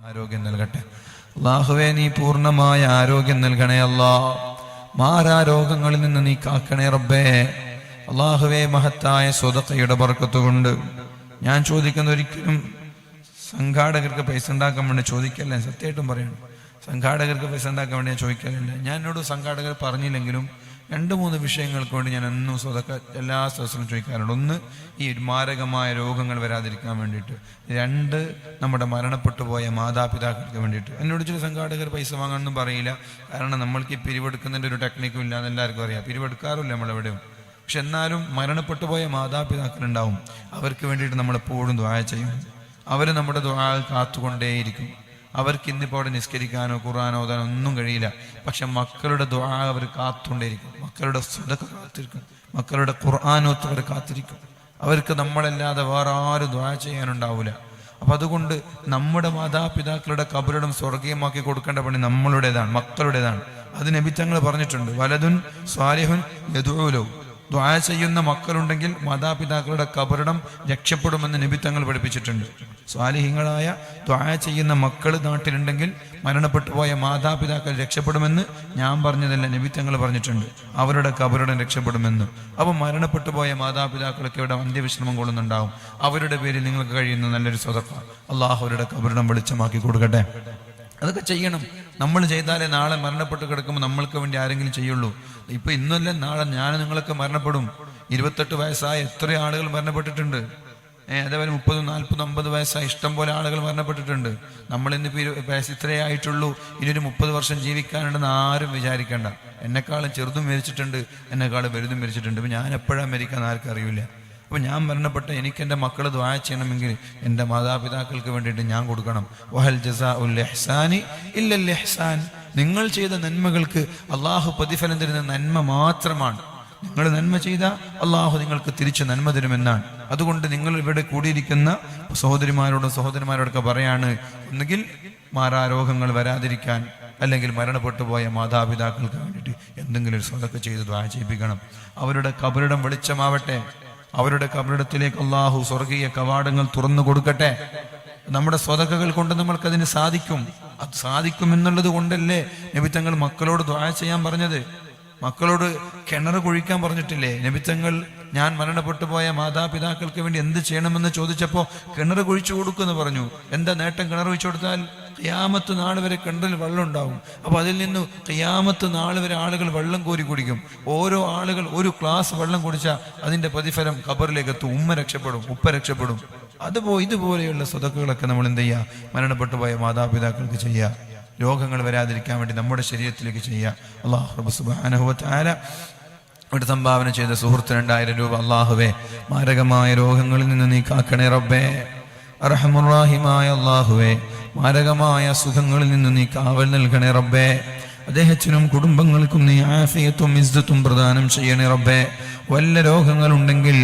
ആരോഗ്യം നൽകട്ടെ അല്ലാഹുവേ. നീ പൂർണ്ണമായ ആരോഗ്യം നൽകണേ അല്ലാ. മാരാരോഗങ്ങളിൽ നിന്ന് നീ കാക്കണേ റബ്ബേ. അല്ലാഹുവേ, മഹത്തായ സ്വതക്കയുടെ ബർക്കത്ത് കൊണ്ട് ഞാൻ ചോദിക്കുന്ന, ഒരിക്കലും സംഘാടകർക്ക് പൈസ ഉണ്ടാക്കാൻ വേണ്ടി ചോദിക്കല്ലേ, സത്യമായിട്ടും പറയണം. സംഘാടകർക്ക് പൈസ ഉണ്ടാക്കാൻ വേണ്ടി ഞാൻ ചോദിക്കലില്ല. ഞാൻ എന്നോട് സംഘാടകർ പറഞ്ഞില്ലെങ്കിലും 2-3 വിഷയങ്ങൾക്ക് വേണ്ടി ഞാൻ എന്നും സ്വതക്ക എല്ലാ ദിവസവും ചോദിക്കാറുണ്ട്. ഒന്ന്, ഈ മാരകമായ രോഗങ്ങൾ വരാതിരിക്കാൻ വേണ്ടിയിട്ട്. 2, നമ്മുടെ മരണപ്പെട്ടു പോയ മാതാപിതാക്കൾക്ക് വേണ്ടിയിട്ട്. എന്നോട് ചില സംഘാടകർ പൈസ വാങ്ങാനൊന്നും പറയില്ല. കാരണം നമ്മൾക്ക് ഈ പിരിവെടുക്കുന്നതിൻ്റെ ഒരു ടെക്നിക്കും ഇല്ലാന്ന് എല്ലാവർക്കും അറിയാം. പിരിവെടുക്കാറില്ല നമ്മളെവിടെയും. പക്ഷെ എന്നാലും മരണപ്പെട്ടു പോയ മാതാപിതാക്കളുണ്ടാവും. അവർക്ക് വേണ്ടിയിട്ട് നമ്മളെപ്പോഴും ദുആ ചെയ്യും. അവർ നമ്മുടെ ദുആ കാത്തുകൊണ്ടേയിരിക്കും. അവർക്ക് ഇന്നിപ്പോൾ അവിടെ നിസ്കരിക്കാനോ ഖുർആനോ ഓതാനോ ഒന്നും കഴിയില്ല. പക്ഷെ മക്കളുടെ ദുആ അവർ കാത്തുകൊണ്ടേയിരിക്കും. മക്കളുടെ സ്വതക്ക കാത്തിരിക്കും. മക്കളുടെ ഖുർആനോത്ത് അവർ കാത്തിരിക്കും. അവർക്ക് നമ്മളല്ലാതെ വേറെ ആരും ദുആ ചെയ്യാനുണ്ടാവില്ല. അപ്പം അതുകൊണ്ട് നമ്മുടെ മാതാപിതാക്കളുടെ ഖബറിടം സ്വർഗീയമാക്കി കൊടുക്കേണ്ട പണി നമ്മളുടേതാണ്, മക്കളുടേതാണ്. അത് നബി തങ്ങൾ പറഞ്ഞിട്ടുണ്ട്. വലതുൻ സ്വാലിഹുൻ യദുഉ. ദുആ ചെയ്യുന്ന മക്കളുണ്ടെങ്കിൽ മാതാപിതാക്കളുടെ ഖബറിടം രക്ഷപ്പെടുമെന്ന് നബി തങ്ങൾ പഠിപ്പിച്ചിട്ടുണ്ട്. സ്വാലിഹീങ്ങളായ ദുആ ചെയ്യുന്ന മക്കൾ നാട്ടിലുണ്ടെങ്കിൽ മരണപ്പെട്ടു പോയ മാതാപിതാക്കൾ രക്ഷപ്പെടുമെന്ന് ഞാൻ പറഞ്ഞതല്ല, നബി തങ്ങൾ പറഞ്ഞിട്ടുണ്ട്. അവരുടെ ഖബറിടം രക്ഷപ്പെടുമെന്ന്. അപ്പം മരണപ്പെട്ടു പോയ മാതാപിതാക്കളൊക്കെ ഇവിടെ അന്ത്യവിശ്രമം കൊള്ളുന്നുണ്ടാവും. അവരുടെ പേരിൽ നിങ്ങൾക്ക് കഴിയുന്ന നല്ലൊരു സ്വതക്ക അല്ലാഹു അവരുടെ ഖബറിടം വെളിച്ചമാക്കി കൊടുക്കട്ടെ. അതൊക്കെ ചെയ്യണം. നമ്മൾ ചെയ്താലേ നാളെ മരണപ്പെട്ട് കിടക്കുമ്പോൾ നമ്മൾക്ക് വേണ്ടി ആരെങ്കിലും ചെയ്യുള്ളൂ. ഇപ്പൊ ഇന്നല്ലേ നാളെ ഞാൻ നിങ്ങളൊക്കെ മരണപ്പെടും. 28 വയസ്സായ എത്ര ആളുകൾ മരണപ്പെട്ടിട്ടുണ്ട്. അതേപോലെ 30, 40, 50 വയസ്സായ ഇഷ്ടം പോലെ ആളുകൾ മരണപ്പെട്ടിട്ടുണ്ട്. നമ്മളിന്നിപ്പോൾ ഇത്രയേ ആയിട്ടുള്ളൂ, ഇനിയൊരു 30 വർഷം ജീവിക്കാനുണ്ടെന്ന് ആരും വിചാരിക്കേണ്ട. എന്നെക്കാളും ചെറുതും മരിച്ചിട്ടുണ്ട്, എന്നെക്കാളും വലുതും മരിച്ചിട്ടുണ്ട്. ഇപ്പം ഞാൻ എപ്പോഴാണ് മരിക്കാന്ന് ആർക്കും അറിയില്ല. അപ്പോൾ ഞാൻ മരണപ്പെട്ട എനിക്ക് എൻ്റെ മക്കൾ ദുആ ചെയ്യണമെങ്കിൽ എൻ്റെ മാതാപിതാക്കൾക്ക് വേണ്ടിയിട്ട് ഞാൻ കൊടുക്കണം. വഹൽ ജസാഉൽ ഇഹ്സാനി ഇല്ലൽ ഇഹ്സാൻ. നിങ്ങൾ ചെയ്ത നന്മകൾക്ക് അള്ളാഹു പ്രതിഫലം തരുന്ന നന്മ മാത്രമാണ്. നിങ്ങൾ നന്മ ചെയ്താൽ അള്ളാഹു നിങ്ങൾക്ക് തിരിച്ച് നന്മ തരുമെന്നാണ്. അതുകൊണ്ട് നിങ്ങൾ ഇവിടെ കൂടിയിരിക്കുന്ന സഹോദരന്മാരോടൊക്കെ പറയാണ്, ഒന്നുകിൽ മാറാരോഗങ്ങൾ വരാതിരിക്കാൻ, അല്ലെങ്കിൽ മരണപ്പെട്ടു പോയ മാതാപിതാക്കൾക്ക് വേണ്ടിയിട്ട് എന്തെങ്കിലും ഒരു സ്വതക്ക ചെയ്ത് ദുആ ചെയ്യിപ്പിക്കണം. അവരുടെ ഖബറിടം വെളിച്ചമാവട്ടെ. അവരുടെ ഖബറിടത്തിലേക്ക് അള്ളാഹു സ്വർഗീയ കവാടങ്ങൾ തുറന്നു കൊടുക്കട്ടെ. നമ്മുടെ സ്വതക്കകൾ കൊണ്ട് നമ്മൾക്കതിന് സാധിക്കും. അത് സാധിക്കുമെന്നുള്ളത് കൊണ്ടല്ലേ നബി തങ്ങൾ മക്കളോട് ദുആ ചെയ്യാൻ പറഞ്ഞത്. മക്കളോട് കിണർ കുഴിക്കാൻ പറഞ്ഞിട്ടില്ലേ നബി തങ്ങൾ? ഞാൻ മരണപ്പെട്ടു പോയ മാതാപിതാക്കൾക്ക് വേണ്ടി എന്ത് ചെയ്യണമെന്ന് ചോദിച്ചപ്പോൾ കിണർ കുഴിച്ചു കൊടുക്കുമെന്ന് പറഞ്ഞു. എന്താ നേട്ടം കിണർ കുഴിച്ചു കൊടുത്താൽ? ഖിയാമത്ത് നാൾ വരെ കിണറിൽ വെള്ളം ഉണ്ടാവും. അപ്പൊ അതിൽ നിന്ന് ഖിയാമത്ത് നാൾ വരെ ആളുകൾ വെള്ളം കോരി കുടിക്കും. ഓരോ ആളുകൾ ഒരു ഗ്ലാസ് വെള്ളം കുടിച്ചാൽ അതിന്റെ പ്രതിഫലം ഖബറിലേക്ക് എത്തും. ഉപ്പ രക്ഷപ്പെടും. ഇതുപോലെയുള്ള സ്വതക്കുകളൊക്കെ നമ്മൾ എന്ത് ചെയ്യുക? മരണപ്പെട്ടു പോയ മാതാപിതാക്കൾക്ക് ചെയ്യുക. രോഗങ്ങൾ വരാതിരിക്കാൻ വേണ്ടി നമ്മുടെ ശരീരത്തിലേക്ക് ചെയ്യുക. അല്ലാഹു റബ്ബ് സുബ്ഹാനഹു വ തആല ഇവിടെ സംഭാവന ചെയ്ത സുഹൃത്ത് 2000 രൂപ. അല്ലാഹുവേ, മാരകമായ രോഗങ്ങളിൽ നിന്ന് നീ കാക്കണേ റബ്ബേ. അർഹമുർ റഹീമായ അല്ലാഹുവേ, മാരകമായ സുഖങ്ങളിൽ നിന്ന് നീ കാവൽ നൽകണേ റബ്ബേ. അദ്ദേഹത്തിനും കുടുംബങ്ങൾക്കും നീ ആഫിയത്തും ഇസ്സത്തും പ്രദാനം ചെയ്യണേ റബ്ബേ. വല്ല രോഗങ്ങളുണ്ടെങ്കിൽ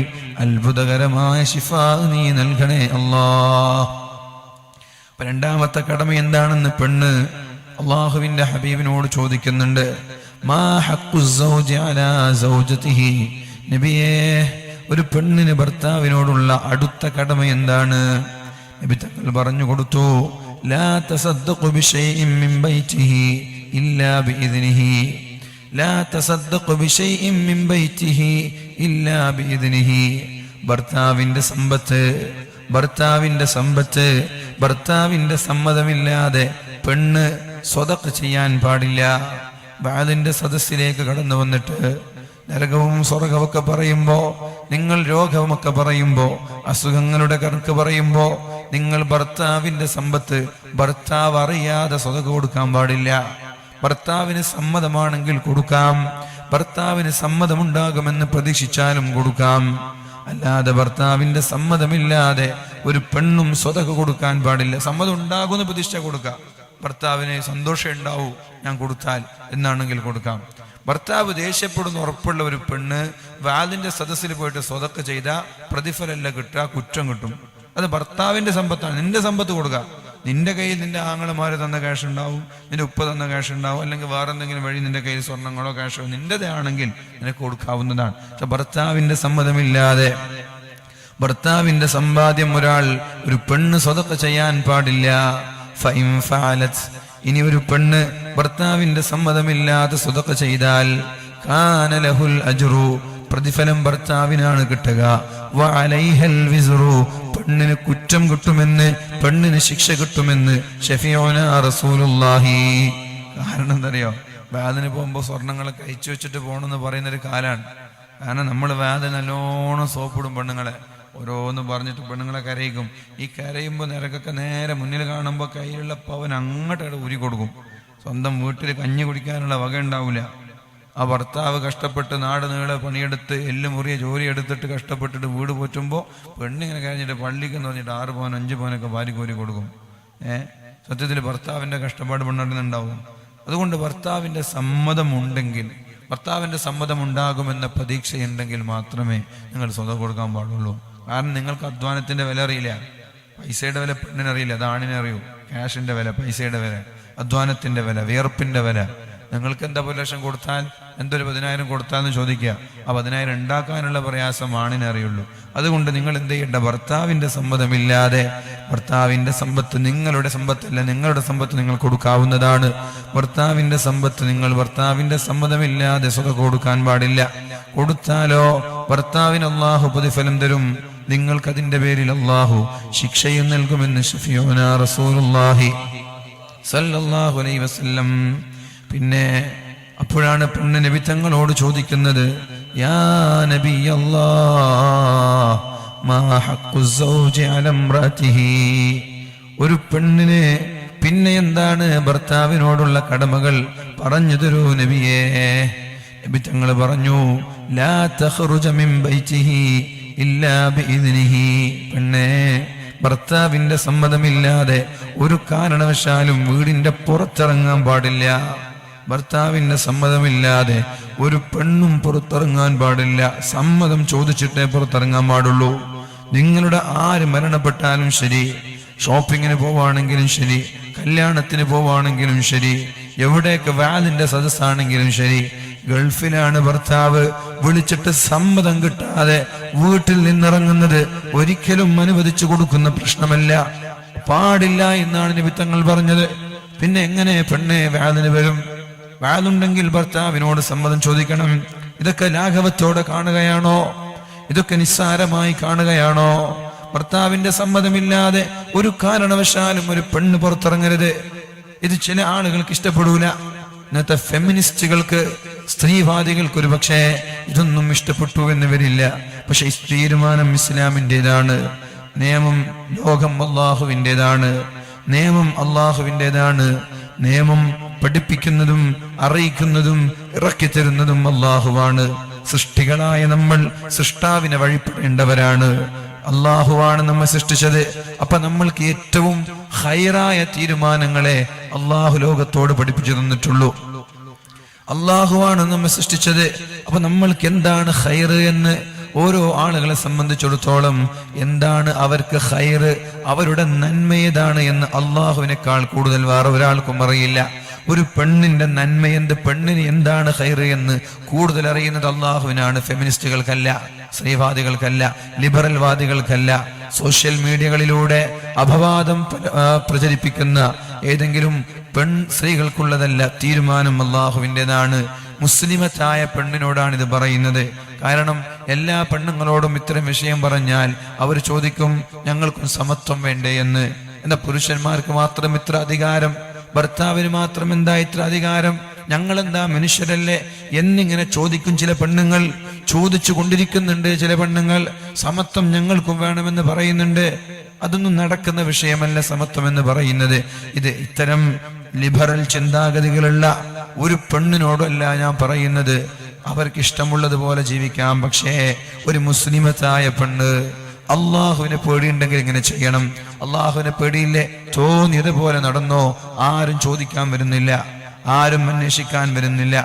അത്ഭുതകരമായ ശിഫാ നീ നൽകണേ അല്ലാഹ്. രണ്ടാമത്തെ കടമ എന്താണെന്ന് പെണ്ണ് അള്ളാഹുവിന്റെ ഹബീബിനോട് ചോദിക്കുന്നുണ്ട്. മാ ഹഖ്ഖു സൗജി അലാ സൗജതിഹി. നബിയേ, ഒരു പെണ്ണിന് ഭർത്താവിനോടുള്ള അടുത്ത കടമ എന്താണ്? നബി തങ്ങൾ പറഞ്ഞു കൊടുത്തു, ലാ തസദ്ദഖു ബിശൈഇൻ മിൻ ബൈതിഹി ഇല്ലാ ബിഇദ്നിഹി. ലാ തസദ്ദഖു ബിശൈഇൻ മിൻ ബൈതിഹി ഇല്ലാ ബിഇദ്നിഹി. ഭർത്താവിന്റെ സമ്പത്ത് ഭർത്താവിന്റെ സമ്മതമില്ലാതെ പെണ്ണ് സ്വതക്ക ചെയ്യാൻ പാടില്ല. ബാലിന്റെ സദസ്സിലേക്ക് കടന്നു വന്നിട്ട് നരകവും സ്വർഗമൊക്കെ പറയുമ്പോ, നിങ്ങൾ രോഗമൊക്കെ പറയുമ്പോ, അസുഖങ്ങളുടെ കണക്ക് പറയുമ്പോ, നിങ്ങൾ ഭർത്താവിന്റെ സമ്പത്ത് ഭർത്താവ് അറിയാതെ സ്വതക്ക കൊടുക്കാൻ പാടില്ല. ഭർത്താവിന് സമ്മതമാണെങ്കിൽ കൊടുക്കാം. ഭർത്താവിന് സമ്മതമുണ്ടാകുമെന്ന് പ്രതീക്ഷിച്ചാലും കൊടുക്കാം. അല്ലാതെ ഭർത്താവിന്റെ സമ്മതമില്ലാതെ ഒരു പെണ്ണും സ്വതക്ക കൊടുക്കാൻ പാടില്ല. സമ്മതം ഉണ്ടാകുമെന്ന് പ്രതീക്ഷിച്ചാൽ കൊടുക്കാം. ഭർത്താവിന് സന്തോഷം ഉണ്ടാവൂ ഞാൻ കൊടുത്താൽ എന്നാണെങ്കിൽ കൊടുക്കാം. ഭർത്താവ് ദേഷ്യപ്പെടുന്ന ഉറപ്പുള്ള ഒരു പെണ്ണ് വാലിന്റെ സദസ്സിൽ പോയിട്ട് സ്വതക്ക ചെയ്താൽ പ്രതിഫലമല്ല കിട്ടുക, കുറ്റം കിട്ടും. അത് ഭർത്താവിന്റെ സമ്പത്താണ്. നിന്റെ സമ്പത്ത് കൊടുക്കുക. നിന്റെ കയ്യിൽ നിന്റെ ആങ്ങളമാര് തന്ന ക്യാഷ് ഉണ്ടാവും, നിന്റെ ഉപ്പ തന്ന ക്യാഷ് ഉണ്ടാവും, അല്ലെങ്കിൽ വേറെ എന്തെങ്കിലും വഴി നിന്റെ കയ്യിൽ സ്വർണ്ണങ്ങളോ ക്യാഷോ നിന്റേതാണെങ്കിൽ നിനക്ക് കൊടുക്കാവുന്നതാണ്. പക്ഷെ ഭർത്താവിന്റെ സമ്മതമില്ലാതെ ഭർത്താവിന്റെ സമ്പാദ്യം ഒരു പെണ്ണ് സ്വതക്ക ചെയ്യാൻ പാടില്ല. ഫഇൻ ഫഅലത്, ഇനി ഒരു പെണ്ണ് ഭർത്താവിന്റെ സമ്മതമില്ലാതെ സദഖ ചെയ്താൽ കാന ലഹുൽ അജ്റു, പ്രതിഫലം ഭർത്താവിനാണ് കിട്ടുക. വഅലൈഹൽ വിസ്റു, പെണ്ണിന് കുറ്റം കിട്ടുമെന്ന്, പെണ്ണിന് ശിക്ഷ കിട്ടുമെന്ന് ശഫീഉനാ റസൂലുള്ളാഹി. കാരണം എന്തറിയോ, വാദിന് പോകുമ്പോൾ സ്വർണ്ണങ്ങളൊക്കെ അയച്ചു വെച്ചിട്ട് പോകണമെന്ന് പറയുന്നൊരു കാലാണ്. കാരണം നമ്മൾ വാദ നല്ലോണം സോപ്പിടും പെണ്ണുങ്ങളെ, ഓരോന്ന് പറഞ്ഞിട്ട് പെണ്ണുങ്ങളെ കരയിക്കും. ഈ കരയുമ്പോൾ നിരക്കൊക്കെ നേരെ മുന്നിൽ കാണുമ്പോൾ കയ്യിലുള്ള പവൻ അങ്ങോട്ട് ഊരി കൊടുക്കും. സ്വന്തം വീട്ടിൽ കഞ്ഞി കുടിക്കാനുള്ള വക ഉണ്ടാവില്ല. ആ ഭർത്താവ് കഷ്ടപ്പെട്ട് നാട് നീളെ പണിയെടുത്ത് എല്ലുമുറിയ ജോലി എടുത്തിട്ട് കഷ്ടപ്പെട്ടിട്ട് വീട് പോറ്റുമ്പോൾ പെണ്ണിങ്ങനെ കഴിഞ്ഞിട്ട് പള്ളിക്കെന്ന് പറഞ്ഞിട്ട് 6 പവൻ 5 പവനൊക്കെ ഭാര്യ കോരി കൊടുക്കും. സത്യത്തിൽ ഭർത്താവിൻ്റെ കഷ്ടപ്പാട് പെണ്ണെടുന്നുണ്ടാവും. അതുകൊണ്ട് ഭർത്താവിൻ്റെ സമ്മതമുണ്ടെങ്കിൽ, ഭർത്താവിൻ്റെ സമ്മതമുണ്ടാകുമെന്ന പ്രതീക്ഷയുണ്ടെങ്കിൽ മാത്രമേ നിങ്ങൾ സ്വതം കൊടുക്കാൻ പാടുള്ളൂ. കാരണം നിങ്ങൾക്ക് അധ്വാനത്തിൻ്റെ വില അറിയില്ല, പൈസയുടെ വില പെണ്ണിനറിയില്ല, അത് ആണിനെ അറിയൂ. ക്യാഷിൻ്റെ വില, പൈസയുടെ വില, അധ്വാനത്തിൻ്റെ വില, വിയർപ്പിൻ്റെ വില. നിങ്ങൾക്ക് എന്താ 1 ലക്ഷം കൊടുത്താൽ, എന്തൊരു 10,000 കൊടുത്താന്ന് ചോദിക്കുക. ആ 10,000 ഉണ്ടാക്കാനുള്ള പ്രയാസം ആണിനെ അറിയുള്ളൂ. അതുകൊണ്ട് നിങ്ങൾ എന്ത് ചെയ്യേണ്ട, ഭർത്താവിൻ്റെ സമ്മതമില്ലാതെ, ഭർത്താവിൻ്റെ സമ്പത്ത് നിങ്ങളുടെ സമ്പത്തല്ല, നിങ്ങളുടെ സമ്പത്ത് നിങ്ങൾ കൊടുക്കാവുന്നതാണ്. ഭർത്താവിൻ്റെ സമ്പത്ത് നിങ്ങൾ ഭർത്താവിൻ്റെ സമ്മതമില്ലാതെ സ്വതം കൊടുക്കാൻ പാടില്ല. കൊടുത്താലോ ഭർത്താവിന് അല്ലാഹു പ്രതിഫലം തരും, നിങ്ങൾക്കതിൻ്റെ പേരിൽ അല്ലാഹു ശിക്ഷയും നൽകുമെന്ന് ശഫീഉനാ റസൂലുള്ളാഹി സല്ലല്ലാഹു അലൈഹി വസല്ലം. പിന്നെ അപ്പോഴാണ് പെണ്ണ് നബി തങ്ങളോട് ചോദിക്കുന്നത്, യാ നബി അല്ലാഹ് മാ ഹഖ്ഖു സൗജി അലാ ഇംറഅതിഹി, ഒരു പെണ്ണിന് പിന്നെ എന്താണ് ഭർത്താവിനോടുള്ള കടമകൾ പറഞ്ഞു തരൂ നബിയേ. നബി തങ്ങൾ പറഞ്ഞു, ലാ തഖ്റുജ മിൻ ബൈതിഹി ഇല്ലാ ബിഇദ്നിഹി, പെണ്ണേ ഭർത്താവിന്റെ സമ്മതമില്ലാതെ ഒരു കാരണവശാലും വീടിന്റെ പുറത്തിറങ്ങാൻ പാടില്ല. ഭർത്താവിന്റെ സമ്മതമില്ലാതെ ഒരു പെണ്ണും പുറത്തിറങ്ങാൻ പാടില്ല. സമ്മതം ചോദിച്ചിട്ടേ പുറത്തിറങ്ങാൻ പാടുള്ളൂ. നിങ്ങളുടെ ആര് മരണപ്പെട്ടാലും ശരി, ഷോപ്പിങ്ങിന് പോവാണെങ്കിലും ശരി, കല്യാണത്തിന് പോവാണെങ്കിലും ശരി, എവിടെയൊക്കെ വാലിന്റെ സദസ്സാണെങ്കിലും ശരി, ഗൾഫിലാണ് ഭർത്താവ്, വിളിച്ചിട്ട് സമ്മതം കിട്ടാതെ വീട്ടിൽ നിന്നിറങ്ങുന്നത് ഒരിക്കലും അനുവദിച്ചു കൊടുക്കുന്ന പ്രശ്നമല്ല, പാടില്ല എന്നാണ് നബി തങ്ങൾ പറഞ്ഞത്. പിന്നെ എങ്ങനെ പെണ്ണെ വാലിന് വരും? വാലുണ്ടെങ്കിൽ ഭർത്താവിനോട് സമ്മതം ചോദിക്കണം. ഇതൊക്കെ ലാഘവത്തോടെ കാണുകയാണോ? ഇതൊക്കെ നിസ്സാരമായി കാണുകയാണോ? ഭർത്താവിന്റെ സമ്മതമില്ലാതെ ഒരു കാരണവശാലും ഒരു പെണ്ണ് പുറത്തിറങ്ങരുത്. ഇത് ചില ആളുകൾക്ക് ഇഷ്ടപ്പെടൂല. ഇന്നത്തെ ഫെമിനിസ്റ്റുകൾക്ക്, സ്ത്രീവാദികൾക്ക് ഒരു പക്ഷേ ഇതൊന്നും ഇഷ്ടപ്പെട്ടു എന്ന് വരില്ല. പക്ഷെ ഈ തീരുമാനം ഇസ്ലാമിൻ്റെതാണ്. നിയമം ലോകം അള്ളാഹുവിൻ്റെതാണ്. നിയമം അള്ളാഹുവിൻ്റെതാണ്. നിയമം പഠിപ്പിക്കുന്നതും അറിയിക്കുന്നതും ഇറക്കിത്തരുന്നതും അള്ളാഹുവാണ്. സൃഷ്ടികളായ നമ്മൾ സൃഷ്ടാവിനെ വഴിപ്പെടേണ്ടവരാണ്. അള്ളാഹുവാണ് നമ്മെ സൃഷ്ടിച്ചത്. അപ്പൊ നമ്മൾക്ക് ഏറ്റവും ഖൈറായ തീരുമാനങ്ങളെ അള്ളാഹു ലോകത്തോട് പഠിപ്പിച്ചു തന്നിട്ടുള്ളൂ. അള്ളാഹുവാണ് നമ്മെ സൃഷ്ടിച്ചത്. അപ്പൊ നമ്മൾക്ക് എന്താണ് ഖൈറ് എന്ന് ഓരോ ആളുകളെ സംബന്ധിച്ചിടത്തോളം എന്താണ് അവർക്ക് ഖൈറ്, അവരുടെ നന്മയേതാണ് എന്ന് അള്ളാഹുവിനേക്കാൾ കൂടുതൽ വേറെ ഒരാൾക്കും അറിയില്ല. ഒരു പെണ്ണിന്റെ നന്മയെന്ത്, പെണ്ണിന് എന്താണ് ഖൈറ് എന്ന് കൂടുതൽ അറിയുന്നത് അള്ളാഹുവിനാണ്. ഫെമിനിസ്റ്റുകൾക്കല്ല, സ്ത്രീവാദികൾക്കല്ല, ലിബറൽ വാദികൾക്കല്ല. സോഷ്യൽ മീഡിയകളിലൂടെ അപവാദം പ്രചരിപ്പിക്കുന്ന ഏതെങ്കിലും സ്ത്രീകൾക്കുള്ളതല്ല. തീരുമാനം അള്ളാഹുവിൻ്റെതാണ്. മുസ്ലിമത്തായ പെണ്ണിനോടാണ് ഇത് പറയുന്നത്. കാരണം എല്ലാ പെണ്ണുങ്ങളോടും ഇത്തരം വിഷയം പറഞ്ഞാൽ അവർ ചോദിക്കും, ഞങ്ങൾക്കും സമത്വം വേണ്ടേ എന്ന്. എന്നാൽ പുരുഷന്മാർക്ക് മാത്രം ഇത്ര അധികാരം, ഭർത്താവിന് മാത്രം എന്താ ഇത്ര അധികാരം, ഞങ്ങളെന്താ മനുഷ്യരല്ലേ എന്നിങ്ങനെ ചോദിക്കും ചില പെണ്ണുങ്ങൾ. ചോദിച്ചു കൊണ്ടിരിക്കുന്നുണ്ട് ചില പെണ്ണുങ്ങൾ. സമത്വം ഞങ്ങൾക്കും വേണമെന്ന് പറയുന്നുണ്ട്. അതൊന്നും നടക്കുന്ന വിഷയമല്ല സമത്വം എന്ന് പറയുന്നത്. ഇത് ഇത്തരം ലിബറൽ ചിന്താഗതികളുള്ള ഒരു പെണ്ണിനോടല്ല ഞാൻ പറയുന്നത്. അവർക്ക് ഇഷ്ടമുള്ളതുപോലെ ജീവിക്കാം. പക്ഷേ ഒരു മുസ്ലിമത്തായ പെണ്ണ് അള്ളാഹുവിനെ പേടിയുണ്ടെങ്കിൽ ഇങ്ങനെ ചെയ്യണം. അള്ളാഹുവിനെ പേടിയില്ലേ, തോന്നിയതുപോലെ നടന്നോ, ആരും ചോദിക്കാൻ വരുന്നില്ല, ആരും അന്വേഷിക്കാൻ വരുന്നില്ല,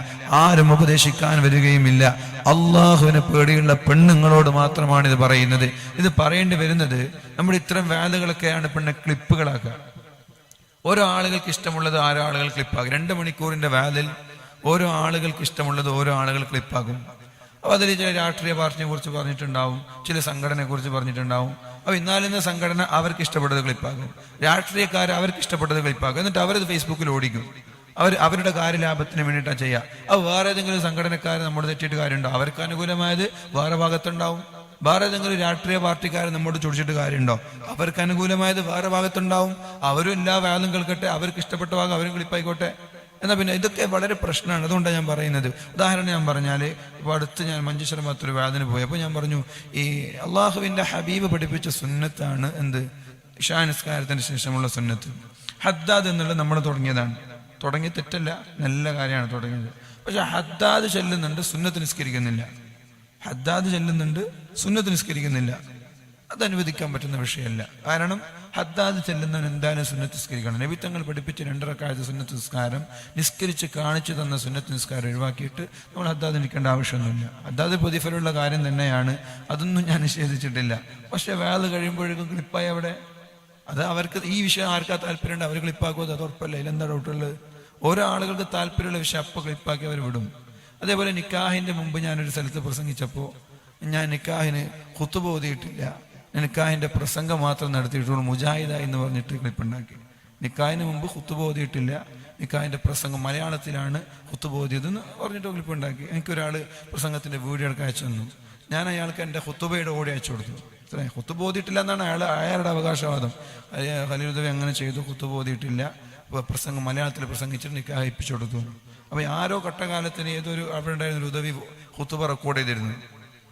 ആരും ഉപദേശിക്കാൻ വരികയുമില്ല. അള്ളാഹുവിനെ പേടിയുള്ള പെണ്ണുങ്ങളോട് മാത്രമാണ് ഇത് പറയുന്നത്. ഇത് പറയേണ്ടി വരുന്നത് നമ്മുടെ ഇത്തരം വാലുകളൊക്കെയാണ് പെണ്ണെ ക്ലിപ്പുകളാക്കുക. ഓരോ ആളുകൾക്ക് ഇഷ്ടമുള്ളത് ഓരോ ആളുകൾ ക്ലിപ്പാക്കും. 2 മണിക്കൂറിന്റെ വാലിൽ ഓരോ ആളുകൾക്ക് ഇഷ്ടമുള്ളത് ഓരോ ആളുകൾ ക്ലിപ്പാക്കും. അപ്പോൾ അതിൽ ചില രാഷ്ട്രീയ പാർട്ടിയെ കുറിച്ച് പറഞ്ഞിട്ടുണ്ടാവും, ചില സംഘടനയെ കുറിച്ച് പറഞ്ഞിട്ടുണ്ടാവും. അപ്പോൾ ഇന്നാലിന്ന സംഘടന അവർക്ക് ഇഷ്ടപ്പെട്ടത് ക്ലിപ്പാക്കും, രാഷ്ട്രീയക്കാർ അവർക്ക് ഇഷ്ടപ്പെട്ടത് ക്ലിപ്പാക്കും, എന്നിട്ട് അവരത് ഫേസ്ബുക്കിൽ ഓടിക്കും. അവരുടെ കാര്യലാഭത്തിന് വേണ്ടിയിട്ടാണ് ചെയ്യുക. അത് വേറെ ഏതെങ്കിലും സംഘടനക്കാർ നമ്മോട് തെറ്റിയിട്ട് കാര്യമുണ്ടോ? അവർക്ക് അനുകൂലമായത് വേറെ ഭാഗത്തുണ്ടാവും. വേറെ ഏതെങ്കിലും രാഷ്ട്രീയ പാർട്ടിക്കാർ നമ്മോട് ചൊടിച്ചിട്ട് കാര്യമുണ്ടോ? അവർക്ക് അനുകൂലമായത് വേറെ ഭാഗത്തുണ്ടാവും. അവരും എല്ലാ വാദം കേൾക്കട്ടെ, അവർക്ക് ഇഷ്ടപ്പെട്ട ഭാഗം അവരും ക്ലിപ്പായിക്കോട്ടെ. എന്നാൽ പിന്നെ ഇതൊക്കെ വളരെ പ്രശ്നമാണ്. അതുകൊണ്ടാണ് ഞാൻ പറയുന്നത്. ഉദാഹരണം ഞാൻ പറഞ്ഞാൽ, ഇപ്പോൾ അടുത്ത് ഞാൻ മഞ്ചേശ്വരം ഭാഗത്തൊരു വാദിന് പോയി. അപ്പോൾ ഞാൻ പറഞ്ഞു, ഈ അള്ളാഹുവിൻ്റെ ഹബീബ് പഠിപ്പിച്ച സുന്നത്താണ് എന്ത്? ഇശാ നിസ്കാരത്തിന് ശേഷമുള്ള സുന്നത്ത്. ഹദ്ദാദ് എന്നുള്ളത് നമ്മൾ തുടങ്ങിയതാണ്. തുടങ്ങി തെറ്റല്ല, നല്ല കാര്യമാണ് തുടങ്ങിയത്. പക്ഷെ ഹദ്ദാദ് ചെല്ലുന്നുണ്ട്, സുന്നത്ത് നിസ്കരിക്കുന്നില്ല. ഹദ്ദാദ് ചെല്ലുന്നുണ്ട്, സുന്നത്ത് നിസ്കരിക്കുന്നില്ല. അത് അനുവദിക്കാൻ പറ്റുന്ന വിഷയമല്ല. കാരണം ഹദ്ദാദ് ചെല്ലുന്നവൻ എന്തായാലും സുന്നത്ത് നിസ്കരിക്കണം. നബി തങ്ങൾ പഠിപ്പിച്ച് 2 റക്അത്ത് സുന്നത്ത് നിസ്കാരം നിസ്കരിച്ച് കാണിച്ചു തന്ന സുന്നത്ത് നിസ്കാരം ഒഴിവാക്കിയിട്ട് നമ്മൾ ഹദ്ദാദ് നിൽക്കേണ്ട ആവശ്യമൊന്നുമില്ല. ഹദ്ദാദ് പ്രതിഫലമുള്ള കാര്യം തന്നെയാണ്, അതൊന്നും ഞാൻ നിഷേധിച്ചിട്ടില്ല. പക്ഷെ വേള് കഴിയുമ്പോഴേക്കും ക്ലിപ്പായി അവിടെ. അത് അവർക്ക് ഈ വിഷയം ആർക്കാ താല്പര്യമുണ്ട്, അവർ ക്ലിപ്പാക്കുമോ? അത് ഉറപ്പല്ല. ഇതിലെന്താ ഡൗട്ടുള്ളത്? ഓരോ ആളുകൾക്ക് താല്പര്യമുള്ള വിഷയം അപ്പോൾ ക്ലിപ്പാക്കി അവർ വിടും. അതേപോലെ നിക്കാഹിൻ്റെ മുമ്പ് ഞാനൊരു സ്ഥലത്ത് പ്രസംഗിച്ചപ്പോൾ ഞാൻ നിക്കാഹിന് ഖുത്ബ ഓതിയിട്ടില്ല, നിക്കാഹിൻ്റെ പ്രസംഗം മാത്രം നടത്തിയിട്ടുള്ളൂ, മുജാഹിദ എന്ന് പറഞ്ഞിട്ട് ക്ലിപ്പുണ്ടാക്കി. നിക്കാഹിന് മുമ്പ് ഖുത്ബ ഓതിയിട്ടില്ല, നിക്കാഹിൻ്റെ പ്രസംഗം മലയാളത്തിലാണ് ഖുത്ബ ഓതിയതെന്ന് പറഞ്ഞിട്ട് ക്ലിപ്പുണ്ടാക്കി. എനിക്കൊരാൾ പ്രസംഗത്തിൻ്റെ വീഡിയോ എടുക്കാൻ അയച്ചു തന്നു. ഞാൻ അയാൾക്ക് എൻ്റെ ഖുത്ബയുടെ ഓടി അയച്ചു കൊടുത്തു. ഇത്രയും ഖുത്ബ ഓതിയിട്ടില്ല എന്നാണ് അയാളുടെ അവകാശവാദം. ഖലീലുദ്ദീൻ അങ്ങനെ ചെയ്തു, ഖുത്ബ ഓതിയിട്ടില്ല, പ്രസംഗം മലയാളത്തിൽ പ്രസംഗിച്ചിട്ട് നിക്കാഹ് അയപ്പിച്ചു കൊടുത്തു. അപ്പോൾ ആരോ കട്ടകാലത്തിന് ഏതൊരു അവിടെ ഉണ്ടായിരുന്ന ഒരു ഉദവി ഖുത്ബ റെക്കോർഡ് ചെയ്തിരുന്നു.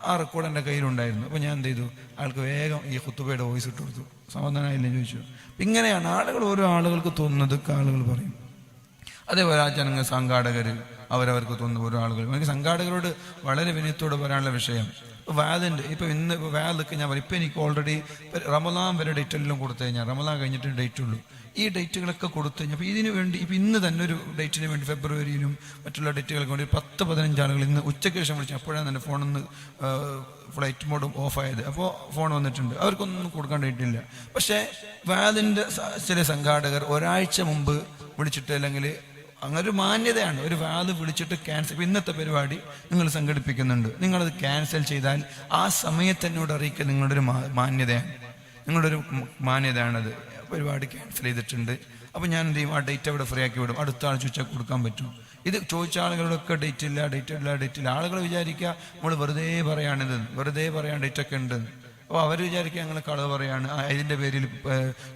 ആ റെക്കോർഡ് എൻ്റെ കയ്യിലുണ്ടായിരുന്നു. അപ്പോൾ ഞാൻ എന്ത് ചെയ്തു, ആൾക്ക് വേഗം ഈ ഖുത്ബയുടെ വോയിസ് ഇട്ട് കൊടുത്തു. സമാധാനമായില്ലേ ചോദിച്ചു. ഇങ്ങനെയാണ് ആളുകൾ, ഓരോ ആളുകൾക്ക് തോന്നുന്നത് ആളുകൾ പറയും. അതേപോലെ ആ ജനങ്ങൾ സംഘാടകർ അവരവർക്ക് തോന്നുന്ന ഓരോ ആളുകൾ. എനിക്ക് സംഘാടകരോട് വളരെ വിനയത്തോട് പറയാനുള്ള വിഷയം, ഇപ്പോൾ വാദിൻ്റെ ഇപ്പോൾ ഇന്ന് വാദൊക്കെ ഞാൻ പറയും. ഇപ്പോൾ എനിക്ക് ഓൾറെഡി റമദാൻ വരെ ഡേറ്റ് എല്ലാം കൊടുത്തു കഴിഞ്ഞാൽ, റമദാൻ കഴിഞ്ഞിട്ട് ഡേറ്റ് ഉള്ളൂ. ഈ ഡേറ്റുകളൊക്കെ കൊടുത്തു കഴിഞ്ഞാൽ അപ്പോൾ ഇതിനു വേണ്ടി ഇപ്പോൾ ഇന്ന് തന്നെ ഒരു ഡേറ്റിന് വേണ്ടി ഫെബ്രുവരിയിലും മറ്റുള്ള ഡേറ്റുകൾക്ക് വേണ്ടി 10-15 ആളുകൾ ഇന്ന് ഉച്ചയ്ക്ക് ശേഷം വിളിച്ചു. അപ്പോഴാണ് എൻ്റെ ഫോണിന്ന് ഫ്ലൈറ്റ് മോഡും ഓഫായത്. അപ്പോൾ ഫോൺ വന്നിട്ടുണ്ട്, അവർക്കൊന്നും കൊടുക്കാൻ ഡേറ്റില്ല. പക്ഷേ വാദിൻ്റെ ചില സംഘാടകർ ഒരാഴ്ച മുമ്പ് വിളിച്ചിട്ട്, അല്ലെങ്കിൽ അങ്ങനെ ഒരു മാന്യതയാണ്, ഒരു വാദ് വിളിച്ചിട്ട് ക്യാൻസൽ, ഇപ്പോൾ ഇന്നത്തെ പരിപാടി നിങ്ങൾ സംഘടിപ്പിക്കുന്നുണ്ട്, നിങ്ങളത് ക്യാൻസൽ ചെയ്താൽ ആ സമയത്ത് എന്നോട് അറിയിക്കുക നിങ്ങളുടെ ഒരു മാന്യതയാണ്, നിങ്ങളുടെ ഒരു മാന്യതയാണത്. പരിപാടി ക്യാൻസൽ ചെയ്തിട്ടുണ്ട്. അപ്പോൾ ഞാൻ എന്ത് ചെയ്യും, ആ ഡേറ്റ് അവിടെ ഫ്രീ ആക്കി വിടും. അടുത്ത ആൾ ചോദിച്ചാൽ കൊടുക്കാൻ പറ്റും. ഇത് ചോദിച്ച ആളുകളൊക്കെ ഡേറ്റ് ഇല്ല. ആളുകൾ വിചാരിക്കുക നമ്മൾ വെറുതെ പറയാണിത്, വെറുതെ പറയാൻ ഡേറ്റൊക്കെ ഉണ്ട്. അപ്പോൾ അവർ വിചാരിക്കുക ഞങ്ങൾ കളവ് പറയാണ്, ഇതിൻ്റെ പേരിൽ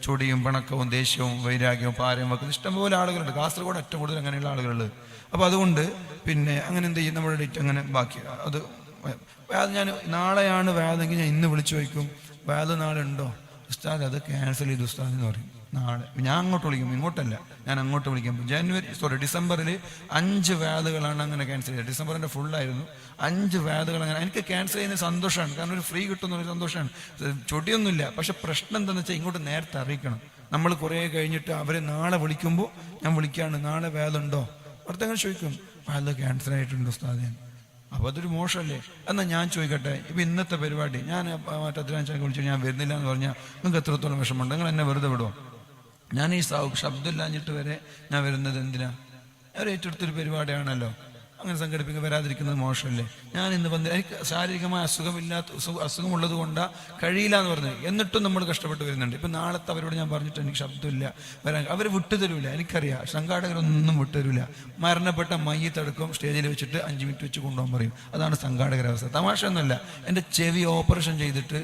ചൊടിയും പിണക്കവും ദേഷ്യവും വൈരാഗ്യവും പാരയും വെക്കുന്നത് ഇഷ്ടംപോലെ ആളുകളുണ്ട്. കാസർഗോഡ് ഏറ്റവും കൂടുതൽ അങ്ങനെയുള്ള ആളുകളുണ്ട്. അപ്പോൾ അതുകൊണ്ട് പിന്നെ അങ്ങനെ എന്ത് ചെയ്യും, നമ്മുടെ ഡേറ്റ് അങ്ങനെ ബാക്കി അത് ഞാൻ നാളെയാണ് വേദെങ്കിൽ ഞാൻ ഇന്ന് വിളിച്ചു വയ്ക്കും, വേദ നാളെ ഉണ്ടോ ഉസ്താദ്, അത് ക്യാൻസൽ ചെയ്തു ഉസ്താദ് എന്ന് പറയും. നാളെ ഞാൻ അങ്ങോട്ട് വിളിക്കും, ഇങ്ങോട്ടല്ല, ഞാൻ അങ്ങോട്ട് വിളിക്കാൻ പോകും. ഡിസംബറിൽ 5 വേദകളാണ് അങ്ങനെ ക്യാൻസൽ ചെയ്തത്. ഡിസംബറിൻ്റെ ഫുള്ളായിരുന്നു, 5 വേദകൾ അങ്ങനെ. എനിക്ക് ക്യാൻസൽ ചെയ്യുന്ന സന്തോഷമാണ്, കാരണം ഒരു ഫ്രീ കിട്ടുന്നൊരു സന്തോഷമാണ്, ചൊടിയൊന്നുമില്ല. പക്ഷെ പ്രശ്നം എന്താണെന്ന് വെച്ചാൽ ഇങ്ങോട്ട് നേരത്തെ അറിയിക്കണം. നമ്മൾ കുറേ കഴിഞ്ഞിട്ട് അവരെ നാളെ വിളിക്കുമ്പോൾ ഞാൻ വിളിക്കുകയാണ്, നാളെ വേദുണ്ടോ, അടുത്തങ്ങനെ ചോദിക്കും, വേദ ക്യാൻസൽ ആയിട്ടുണ്ട് ഉസ്താദ്. അപ്പോൾ അതൊരു മോശമല്ലേ? എന്നാൽ ഞാൻ ചോദിക്കട്ടെ, ഇപ്പം ഇന്നത്തെ പരിപാടി ഞാൻ മറ്റേ അദ്രാഞ്ചാക്ക് വിളിച്ചു ഞാൻ വരുന്നില്ല എന്ന് പറഞ്ഞാൽ നിങ്ങൾക്ക് എത്രത്തോളം വിഷമമുണ്ട്? നിങ്ങൾ എന്നെ വെറുതെ വിടുമോ? ഞാൻ ഈ ശബ്ദമില്ലാഞ്ഞിട്ട് വരെ ഞാൻ വരുന്നത് എന്തിനാ? അവർ ഏറ്റെടുത്തൊരു പരിപാടിയാണല്ലോ, അങ്ങനെ സംഘടിപ്പിക്കുക, വരാതിരിക്കുന്നത് മോശമല്ലേ? ഞാൻ ഇന്ന് വന്ന് എനിക്ക് ശാരീരികമായ അസുഖമുള്ളത് കൊണ്ടാണ് കഴിയില്ല എന്ന് പറഞ്ഞു, എന്നിട്ടും നമ്മൾ കഷ്ടപ്പെട്ട് വരുന്നുണ്ട്. ഇപ്പം നാളത്തെ അവരോട് ഞാൻ പറഞ്ഞിട്ട് എനിക്ക് ശബ്ദമില്ല വരാൻ, അവർ വിട്ടുതരൂല. എനിക്കറിയാം സംഘാടകരൊന്നും വിട്ടുതരൂല. മരണപ്പെട്ട മയ്യത്തടക്കം സ്റ്റേജിൽ വെച്ചിട്ട് 5 മിനിറ്റ് വെച്ച് കൊണ്ടുപോകാൻ പറയും. അതാണ് സംഘാടകരുടെ അവസ്ഥ. തമാശയൊന്നുമല്ല. എൻ്റെ ചെവി ഓപ്പറേഷൻ ചെയ്തിട്ട്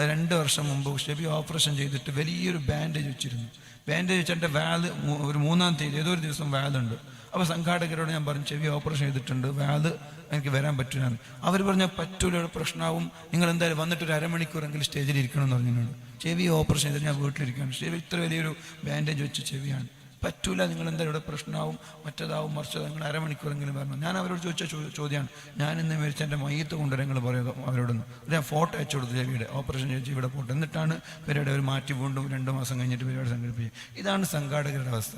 2 വർഷം മുമ്പ് ചെവി ഓപ്പറേഷൻ ചെയ്തിട്ട് വലിയൊരു ബാൻഡേജ് വെച്ചിരുന്നു. ബാൻഡേജ് വെച്ച് എൻ്റെ വാല് ഒരു 3-ാം തീയതി ഏതോ ഒരു ദിവസം വാലുണ്ട്. അപ്പോൾ സംഘാടകരോട് ഞാൻ പറഞ്ഞു, ചെവി ഓപ്പറേഷൻ ചെയ്തിട്ടുണ്ട്, വാല് എനിക്ക് വരാൻ പറ്റില്ല. അവർ പറഞ്ഞാൽ പറ്റൂല, പ്രശ്നമാവും, നിങ്ങൾ എന്തായാലും വന്നിട്ട് ഒരു അരമണിക്കൂറെങ്കിലും സ്റ്റേജിൽ ഇരിക്കണം എന്ന് പറഞ്ഞിട്ടുണ്ട്. ചെവി ഓപ്പറേഷൻ ചെയ്തിട്ട് ഞാൻ വീട്ടിലിരിക്കുകയാണ്. ചെവി ഇത്ര വലിയൊരു ബാൻഡേജ് വെച്ച് ചെവിയാണ്, പറ്റൂല, നിങ്ങൾ എന്തായാലും ഇവിടെ പ്രശ്നമാവും, മറ്റേതാവും മറിച്ചത്, നിങ്ങൾ അരമണിക്കൂറെങ്കിലും വരണം. ഞാൻ അവരോട് ചോദിച്ച ചോദ്യമാണ്, ഞാൻ ഇന്ന് മേടിച്ച എൻ്റെ മയ്യത്ത് കൊണ്ടുവരാൻ നിങ്ങൾ പറയുക അവരോടൊന്ന്. ഞാൻ ഫോട്ടോ അയച്ചു കൊടുത്തു, ചെവിയുടെ ഓപ്പറേഷൻ ചെയ്ത് ഇവിടെ ഫോട്ടോ. എന്നിട്ടാണ് പരിപാടി അവർ മാറ്റി വീണ്ടും 2 മാസം കഴിഞ്ഞിട്ട് പരിപാടി സംഘടിപ്പിക്കുക. ഇതാണ് സംഘാടകരുടെ അവസ്ഥ.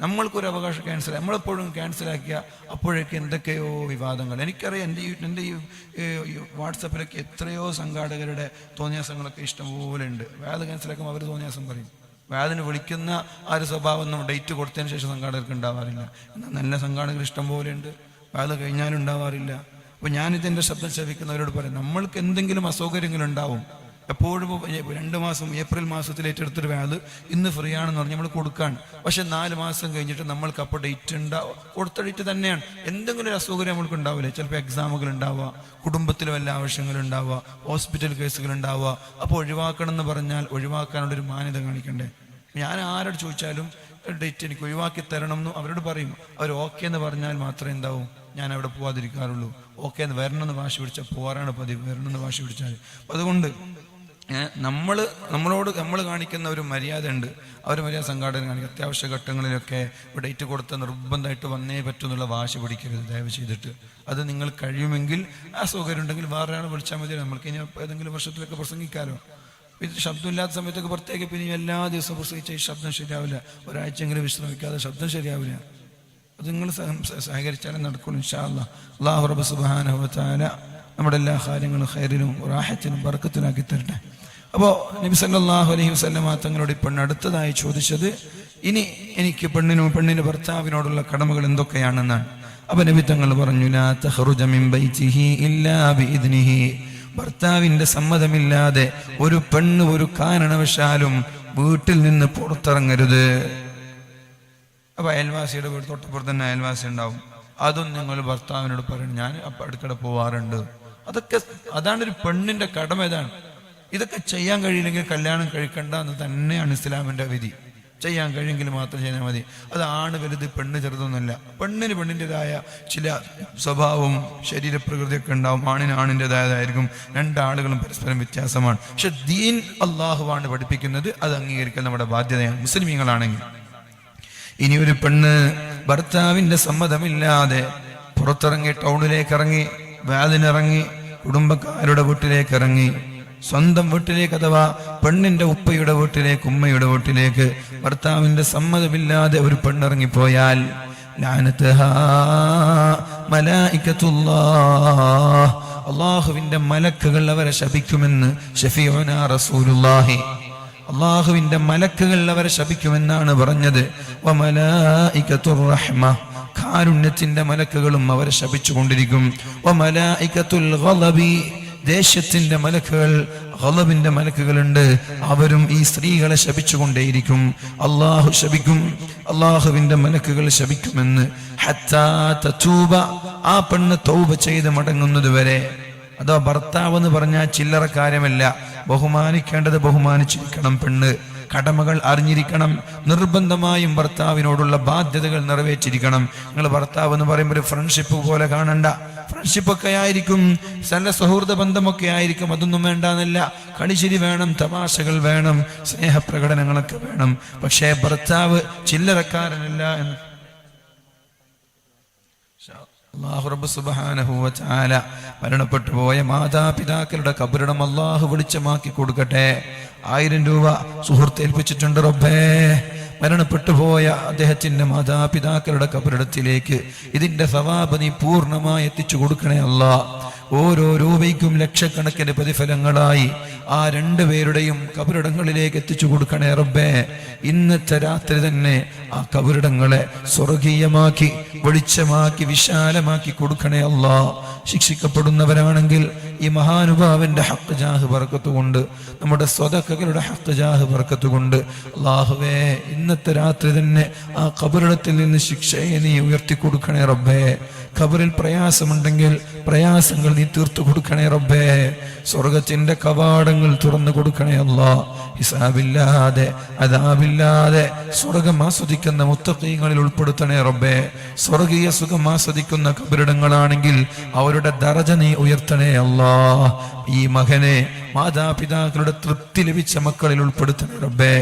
നമ്മൾക്കൊരു അവകാശം ക്യാൻസൽ, നമ്മളെപ്പോഴും ക്യാൻസലാക്കിയ അപ്പോഴേക്ക് എന്തൊക്കെയോ വിവാദങ്ങൾ. എനിക്കറിയാം, എൻ്റെ ഈ വാട്സപ്പിലൊക്കെ എത്രയോ സംഘാടകരുടെ തോന്നിയാസങ്ങളൊക്കെ ഇഷ്ടംപോലെ ഉണ്ട്. വേദ ക്യാൻസലാക്കുമ്പോൾ അവർ തോന്നിയാസം പറയും. വേദന വിളിക്കുന്ന ആ ഒരു സ്വഭാവം ഡേറ്റ് കൊടുത്തതിന് ശേഷം സംഘാടകർക്ക് ഉണ്ടാവാറില്ല. എന്നാൽ നല്ല സംഘാടകർ ഇഷ്ടം പോലെ ഉണ്ട്, വേദ കഴിഞ്ഞാലും ഉണ്ടാവാറില്ല. അപ്പോൾ ഞാനിതെൻ്റെ ശബ്ദം ശ്രവിക്കുന്നവരോട് പറയാം, നമ്മൾക്ക് എന്തെങ്കിലും അസൗകര്യങ്ങളുണ്ടാവും, എപ്പോഴും 2 മാസം ഏപ്രിൽ മാസത്തിൽ ഏറ്റെടുത്തൊരു വാല് ഇന്ന് ഫ്രീ ആണെന്ന് പറഞ്ഞ് നമ്മൾ കൊടുക്കാണ്. പക്ഷെ 4 മാസം കഴിഞ്ഞിട്ട് നമ്മൾക്ക് അപ്പോൾ ഡേറ്റ് ഉണ്ടാവും, കൊടുത്ത ഡേറ്റ് തന്നെയാണ്. എന്തെങ്കിലും ഒരു അസൗകര്യം നമ്മൾക്ക് ഉണ്ടാവില്ല. ചിലപ്പോൾ എക്സാമുകൾ ഉണ്ടാവുക, കുടുംബത്തിൽ വല്ല ആവശ്യങ്ങൾ ഉണ്ടാവുക, ഹോസ്പിറ്റൽ കേസുകൾ ഉണ്ടാവുക. അപ്പോൾ ഒഴിവാക്കണം എന്ന് പറഞ്ഞാൽ ഒഴിവാക്കാനുള്ളൊരു മാന്യത കാണിക്കണ്ടേ? ഞാൻ ആരോട് ചോദിച്ചാലും ഡേറ്റ് എനിക്ക് ഒഴിവാക്കി തരണം എന്ന് അവരോട് പറയും. അവർ ഓക്കെ എന്ന് പറഞ്ഞാൽ മാത്രമേ എന്താവും ഞാൻ അവിടെ പോവാതിരിക്കാറുള്ളൂ. ഓക്കെ എന്ന് വരണമെന്ന് വാശി പിടിച്ചാൽ പോകാറാണ് പതിവ്, വരണമെന്ന് വാശി പിടിച്ചാൽ. അപ്പം അതുകൊണ്ട് നമ്മൾ കാണിക്കുന്ന ഒരു മര്യാദ ഉണ്ട്. അവർ മര്യാദ സംഘാടന കാണിക്കും. അത്യാവശ്യ ഘട്ടങ്ങളിലൊക്കെ ഡേറ്റ് കൊടുത്ത നിർബന്ധമായിട്ട് വന്നേ പറ്റൂ എന്നുള്ള വാശി പിടിക്കരുത് ദയവ് ചെയ്തിട്ട്. അത് നിങ്ങൾ കഴിയുമെങ്കിൽ ആ സൗകര്യം ഉണ്ടെങ്കിൽ വേറെ ആൾ വിളിച്ചാൽ മതി. നമ്മൾക്ക് ഇനി ഏതെങ്കിലും വർഷത്തിലൊക്കെ പ്രസംഗിക്കാമല്ലോ. ഇത് ശബ്ദമില്ലാത്ത സമയത്തൊക്കെ പ്രത്യേകം പിന്നെ എല്ലാ ദിവസവും പ്രസംഗിച്ച ഈ ശബ്ദം ശരിയാവില്ല. ഒരാഴ്ചയെങ്കിലും വിശ്രമിക്കാതെ ശബ്ദം ശരിയാവില്ല. അത് നിങ്ങൾ സഹകരിച്ചാലും നടക്കുള്ളൂ ഇൻഷാ അല്ലാഹ്. അല്ലാഹു റബ്ബ് സുബ്ഹാനഹു വ തആല നമ്മുടെ എല്ലാ കാര്യങ്ങളും ഖൈറിലും റാഹത്തിനും ബർക്കത്തിനാക്കി തരട്ടെ. അപ്പോൾ നബി സല്ലല്ലാഹു അലൈഹി വസല്ലമ തങ്ങളോട് ഇപ്പോൾ അടുത്തതായി ചോദിച്ചത്, ഇനി എനിക്ക് പെണ്ണിന്റെ ഭർത്താവിനോടുള്ള കടമകൾ എന്തൊക്കെയാണെന്നാണ്. അപ്പോൾ നബി തങ്ങൾ പറഞ്ഞു, ലാ തഖ്റുജ മിൻ ബൈതിഹി ഇല്ലാ ബിഇദ്നിഹി. ഭർത്താവിന്റെ സമ്മതമില്ലാതെ ഒരു പെണ്ണ് ഒരു കാരണവശാലും വീട്ടിൽ നിന്ന് പുറത്തിറങ്ങരുത്. അപ്പൊ അയൽവാസിയുടെ വീട് തൊട്ടപ്പുറത്ത് തന്നെ അയൽവാസി ഉണ്ടാവും. അതും നിങ്ങൾ ഭർത്താവിനോട് പറയണം, ഞാൻ അപ്പം അടുക്കടെ പോവാറുണ്ട്. അതാണ് ഒരു പെണ്ണിന്റെ കടമ. ഇതൊക്കെ ചെയ്യാൻ കഴിയില്ലെങ്കിൽ കല്യാണം കഴിക്കണ്ട എന്ന് തന്നെയാണ് ഇസ്ലാമിന്റെ വിധി. ചെയ്യാൻ കഴിയെങ്കിൽ മാത്രം ചെയ്താൽ മതി. അത് ആണ് വലുത് പെണ്ണ് ചെറുതൊന്നുമല്ല. പെണ്ണിൻ്റെതായ ചില സ്വഭാവവും ശരീരപ്രകൃതിയൊക്കെ ഉണ്ടാവും. ആണിൻ്റെതായതായിരിക്കും. രണ്ടാളുകളും പരസ്പരം വ്യത്യാസമാണ്. പക്ഷെ ദീൻ അള്ളാഹുവാണ് പഠിപ്പിക്കുന്നത്. അത് അംഗീകരിക്കാൻ നമ്മുടെ ബാധ്യതയാണ് മുസ്ലിമീങ്ങളാണെങ്കിൽ. ഇനി ഒരു പെണ്ണ് ഭർത്താവിന്റെ സമ്മതമില്ലാതെ പുറത്തിറങ്ങി, ടൗണിലേക്ക് ഇറങ്ങി, വാലിനിറങ്ങി, കുടുംബക്കാരുടെ വീട്ടിലേക്ക് ഇറങ്ങി, സ്വന്തം വീട്ടിലേക്ക് അഥവാ പെണ്ണിന്റെ ഉപ്പയുടെ വീട്ടിലേക്ക്, ഉമ്മയുടെ വീട്ടിലേക്ക് ഭർത്താവിന്റെ സമ്മതമില്ലാതെ ഒരു പെണ്ണിറങ്ങിപ്പോയാൽ അള്ളാഹുവിന്റെ മലക്കുകൾ അവരെ ശപിക്കുമെന്ന് ശഫീഉനാ റസൂലുള്ളാഹി. അള്ളാഹുവിന്റെ മലക്കുകൾ അവരെ ശപിക്കുമെന്നാണ് പറഞ്ഞത്. വമലായികത്തുർ റഹ്മ, കാരുണ്യത്തിന്റെ മലക്കുകളും അവരെ ശപിച്ചുകൊണ്ടിരിക്കും. വമലായികത്തുൽ ഗളബി, ദേശത്തിന്റെ മലക്കുകൾ, ഗളബിന്റെ മലക്കുകളുണ്ട്, അവരും ഈ സ്ത്രീകളെ ശപിച്ചുകൊണ്ടേയിരിക്കും. അള്ളാഹു ശപിക്കും, അള്ളാഹുവിന്റെ മലക്കുകൾ ശപിക്കുമെന്ന്. ഹത്താ തതൂബ, ആ പെണ്ണ് തൗബ ചെയ്ത് മടങ്ങുന്നത് വരെ. അതോ ഭർത്താവ് എന്ന് പറഞ്ഞാൽ ചില്ലറ കാര്യമല്ല. ബഹുമാനിക്കേണ്ടത് ബഹുമാനിച്ചിരിക്കണം. പെണ്ണ് കടമകൾ അറിഞ്ഞിരിക്കണം. നിർബന്ധമായും ഭർത്താവിനോടുള്ള ബാധ്യതകൾ നിറവേറ്റിരിക്കണം. നിങ്ങൾ ഭർത്താവ് എന്ന് പറയുമ്പോൾ ഒരു ഫ്രണ്ട്ഷിപ്പ് പോലെ കാണണ്ട. ഫ്രണ്ട്ഷിപ്പൊക്കെ ആയിരിക്കും, നല്ല സൗഹൃദ ബന്ധമൊക്കെ ആയിരിക്കും. അതൊന്നും വേണ്ടെന്നല്ല. കളിച്ചിരി വേണം, തമാശകൾ വേണം, സ്നേഹപ്രകടനങ്ങളൊക്കെ വേണം. പക്ഷേ ഭർത്താവ് ചില്ലറക്കാരനല്ല എന്ന് അല്ലാഹു റബ്ബ് സുബ്ഹാനഹു വ തആല മരണപ്പെട്ടു പോയ മാതാപിതാക്കളുടെ ഖബറിടം അല്ലാഹു വെളിച്ചമാക്കി കൊടുക്കട്ടെ. 1000 രൂപ സുഹൃത്ത് ഏൽപ്പിച്ചിട്ടുണ്ട്. റബ്ബേ, മരണപ്പെട്ടു പോയ അദ്ദേഹത്തിന്റെ മാതാപിതാക്കളുടെ ഖബറിടത്തിലേക്ക് ഇതിന്റെ സവാബ് നീ പൂർണ്ണമായി എത്തിച്ചു കൊടുക്കണേ അല്ലാഹ്. ഓരോ രൂപയ്ക്കും ലക്ഷക്കണക്കിന് പ്രതിഫലങ്ങളായി ആ 2 പേരുടെയും ഖബറിടങ്ങളിലേക്ക് എത്തിച്ചു കൊടുക്കണേ റബ്ബേ. ഇന്നത്തെ രാത്രി തന്നെ ആ ഖബറിടങ്ങളെ സ്വർഗീയമാക്കി, വെളിച്ചമാക്കി, വിശാലമാക്കി കൊടുക്കണേ അല്ലാഹ്. ശിക്ഷിക്കപ്പെടുന്നവരാണെങ്കിൽ ഈ മഹാനുഭാവന്റെ ഹഖ് ജാഹ് ബർക്കത്ത് കൊണ്ട്, നമ്മുടെ സ്വതക്കകളുടെ ഹഖ് ജാഹ് ബർക്കത്ത് കൊണ്ട് അല്ലാഹുവേ, ഇന്നത്തെ രാത്രി തന്നെ ആ ഖബറിടത്തിൽ നിന്ന് ശിക്ഷയെ നീ ഉയർത്തി കൊടുക്കണേ റബ്ബേ. ഖബറിൽ പ്രയാസമുണ്ടെങ്കിൽ പ്രയാസങ്ങൾ നീ തീർത്തു കൊടുക്കണേ റബ്ബേ. സ്വർഗത്തിന്റെ കവാടങ്ങൾ തുറന്നു കൊടുക്കണേ അല്ലാഹ്. ഹിസാബില്ലാതെ അദാബില്ലാതെ സ്വർഗം ആസ്വദിക്കുന്ന മുത്തഖീങ്ങളിൽ ഉൾപ്പെടുത്തണേ റബ്ബേ. സ്വർഗീയ സുഖം ആസ്വദിക്കുന്ന ഖബറിടങ്ങളാണെങ്കിൽ അവരുടെ ദറജ നീ ഉയർത്തണേ അല്ലാഹ്. ഈ മകനെ മാതാപിതാക്കളുടെ തൃപ്തി ലഭിച്ച മക്കളിൽ ഉൾപ്പെടുത്തണേ റബ്ബേ.